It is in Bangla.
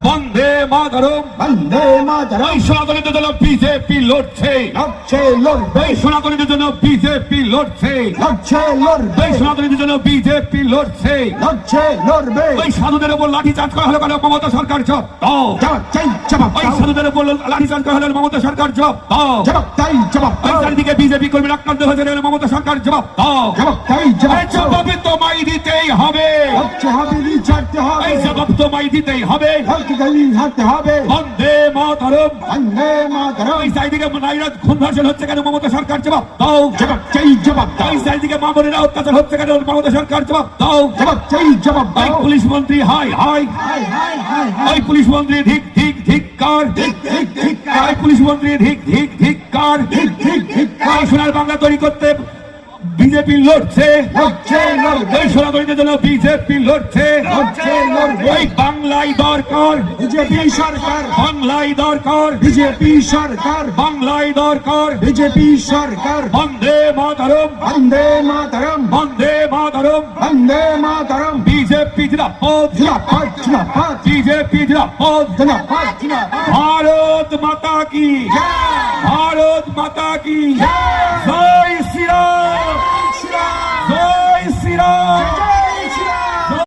বন্দে মাতরম, বন্দে মাতরম। এই সনাতনীদের জন্য বিজেপি লড়ছে, লড়ছে লড়বে, এই সনাতনীদের জন্য বিজেপি লড়ছে, লড়ছে লড়বে, এই সনাতনীদের জন্য বিজেপি লড়ছে। লড়ছে লড়বে। ওই সাধুদের উপর লাঠিচার্জ করা হলো কেন? মমতা সরকার জবাব দাও। জবাব চাই, জবাব ওই দাও। সাধুদের উপর লাঠিচার্জ করা হলো, মমতা সরকার জবাব দাও। জবাব চাই, জবাব ওই দাও। চারিদিকে বিজেপি কর্মীরা আক্রান্ত হয়েছে, মমতা সরকার জবাব দাও। জবাব চাই, জবাব এই দাও। জবাব তোমায় দিতেই হবে, হচ্ছে হবে, ছাড়তে হবে। এই জবাব তোমায় দিতেই হবে। হচ্ছে গলি ছাড়তে হবে। বন্দে মাতরম। বন্দে মাতরম। ওই চারিদিকে নারীরা খুন ধর্ষণ হচ্ছে কেন? মমতা সরকার জবাব দাও। জবাব চাই, জবাব দাও। ওই চারিদিকে মা বোনেরা অত্যাচার হচ্ছে কেন? মমতা সরকার জবাব দাও। জবাব চাই, জবাব ওই দাও। পুলিশ মন্ত্রী high high, high high high high. ওই পুলিশ মন্ত্রী ধিক ধিক ধিক্কার, ঠিক ঠিক ঠিক ওই পুলিশ মন্ত্রী ধিক ধিক ধিক্কার। ঠিক ঠিক ঠিক। ওই সোনার বাংলা তৈরি করতে বিজেপি লড়ছে, লড়ছে লড়বে, ওই সনাতনীদের জন্য বিজেপি লড়ছে। লড়ছে লড়বে। ওই বাংলায় দরকার, বিজেপি সরকার, বাংলায় দরকার, বিজেপি সরকার, বাংলায় দরকার। বিজেপি সরকার। বন্দে মাতরম, বন্দে মাতরম, বন্দে মাতরম। বন্দে মাতরম। বিজেপি জিন্দাবাদ, জিন্দাবাদ, জিন্দাবাদ, বিজেপি জিন্দাবাদ। জিন্দাবাদ, জিন্দাবাদ। ভারত মাতা কি, জয়। ভারত মাতা কি।